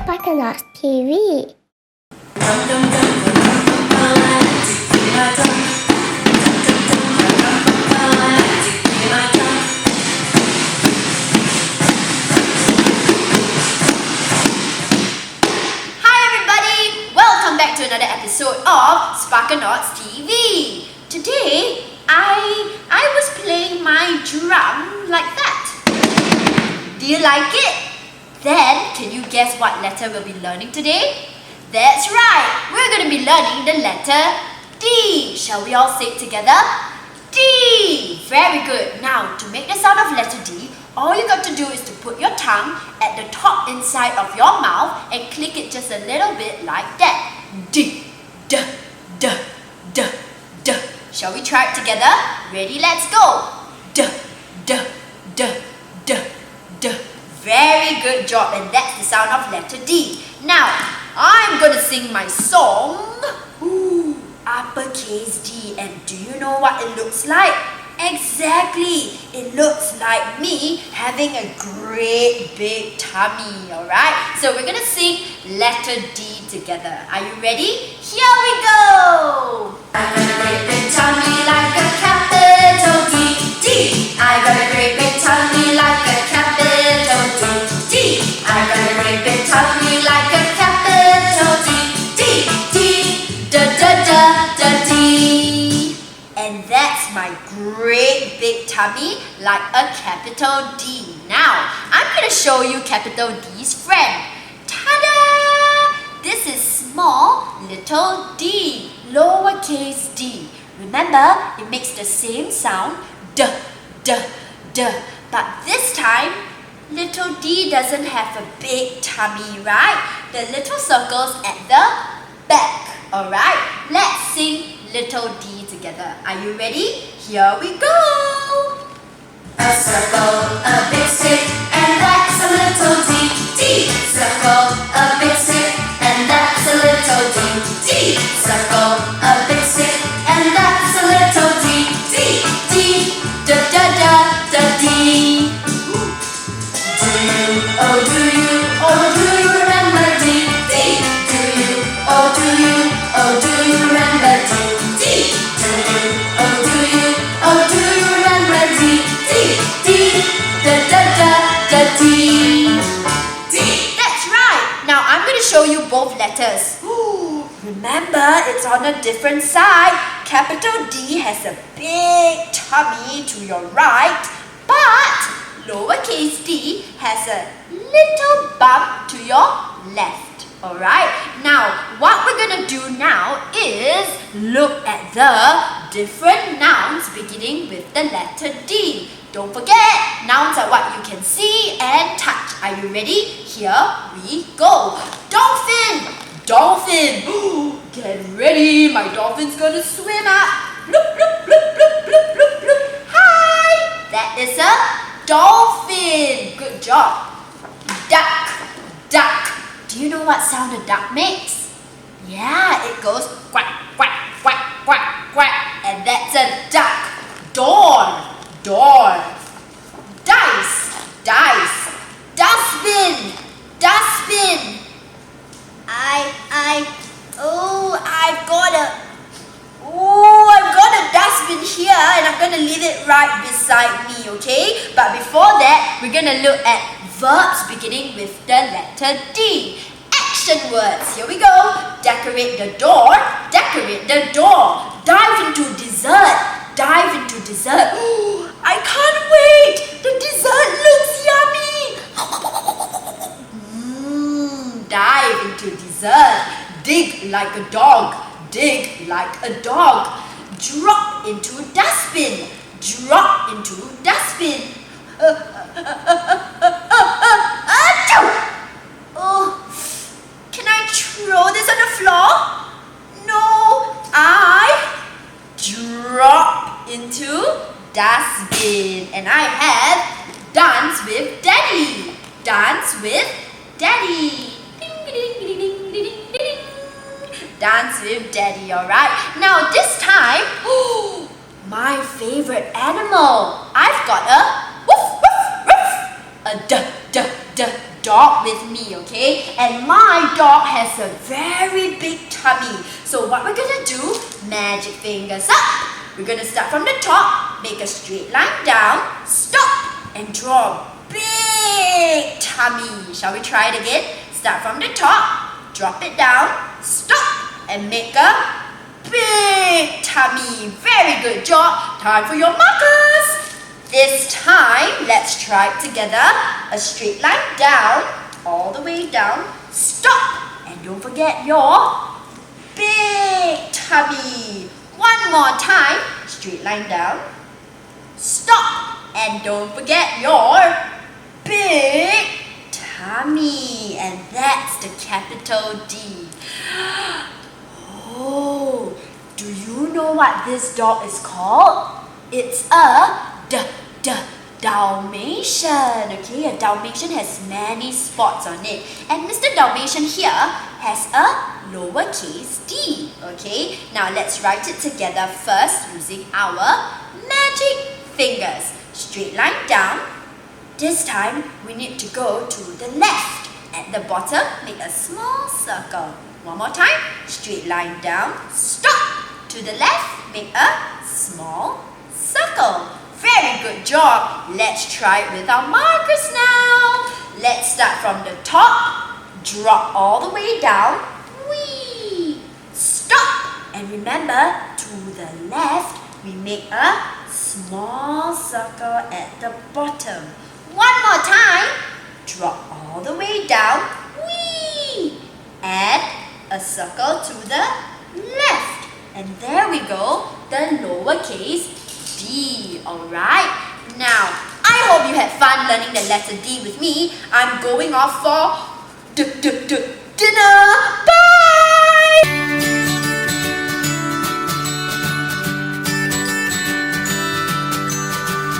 SparkanautsTV. Back to another episode of Sparkanauts TV. Today, I was playing my drum like that. Do you like it? Then, can you guess what letter we'll be learning today? That's right, we're going to be learning the letter D. Shall we all say it together? D. Very good. Now, to make the sound of letter D, all you got to do is to put your tongue at the top inside of your mouth and click it just a little bit like that. D, D, D, D, D. Shall we try it together? Ready? Let's go. D, D, D, D, D. Very good job, and that's the sound of letter D. Now, I'm going to sing my song. Ooh, uppercase D. And do you know what it looks like? Exactly, it looks like me having a great big tummy, alright? So we're gonna sing letter D together. Are you ready? Here we go! I got a great big tummy like a capital D, D. I got a great big tummy like a capital D, D. I got a great big tummy like a capital D, D, D, da da da da D. And that's my great big tummy like a capital D. Now, I'm going to show you capital D's friend. Ta-da! This is small little d, lowercase d. Remember, it makes the same sound, d, d, d. But this time, little d doesn't have a big tummy, right? The little circle's at the back, alright? Let's sing little d together. Are you ready? Here we go! A circle, a big stick, and that's a little d, d. Circle, a big stick, and that's a little d, d. Circle, a big stick, and that's a little d, d, d. Da da da da d. Do you, oh do you, oh do you remember d, d? Do you, oh do you, oh do you remember d, d? Do you, oh do you, oh do you remember d, d, d, da da da da d. D. That's right. Now I'm going to show you both letters. Ooh, remember, it's on a different side. Capital D has a big tummy to your right, but lowercase d has a little bump to your left. Alright, now what we're going to do now is look at the different nouns beginning with the letter D. Don't forget, nouns are what you can see and touch. Are you ready? Here we go. Dolphin! Dolphin! Get ready, my dolphin's going to swim up. Bloop, bloop, bloop, bloop, bloop, bloop, bloop. Hi! That is a dolphin. Good job. Duck, duck. Do you know what sound a duck makes? Yeah, it goes quack, quack, quack, quack, quack. And that's a duck. Door, door. Dice, dice. Dustbin, dustbin. I've got a dustbin here and I'm going to leave it right beside me, okay? But before that, we're going to look at verbs beginning with the letter D. Action words. Here we go. Decorate the door. Decorate the door. Dive into dessert. Dive into dessert. Ooh, I can't wait. The dessert looks yummy. Dive into dessert. Dig like a dog. Dig like a dog. Drop into dustbin. Drop into dustbin. Oh, can I throw this on the floor? No, I drop into dustbin. And I have dance with daddy. Dance with daddy. Ding, ding, ding, ding, ding, ding, ding. Dance with daddy, alright? Now this time, my favorite animal. I've got a woof, woof, woof. A duh, duh, duh, dog with me, okay? And my dog has a very big tummy. So what we're gonna do, magic fingers up. We're gonna start from the top, make a straight line down, stop, and draw a big tummy. Shall we try it again? Start from the top, drop it down, stop, and make a big tummy. Very good job. Time for your markers. This time, let's try it together. A straight line down, all the way down, stop, and don't forget your big tummy. One more time, straight line down, stop, and don't forget your big tummy. And that's the capital D. Oh, do you know what this dog is called? It's a Dalmatian. Okay, a Dalmatian has many spots on it. And Mr. Dalmatian here has a lowercase d. Okay, now let's write it together first using our magic fingers. Straight line down. This time we need to go to the left. At the bottom, make a small circle. One more time. Straight line down. Stop. To the left, make a small circle. Very good job. Let's try it with our markers now. Let's start from the top. Drop all the way down. Whee! Stop. And remember, to the left, we make a small circle at the bottom. One more time. Drop all the way down. Whee! Add a circle to the left. And there we go, the lowercase d. Alright, now I hope you had fun learning the letter D with me. I'm going off for dinner.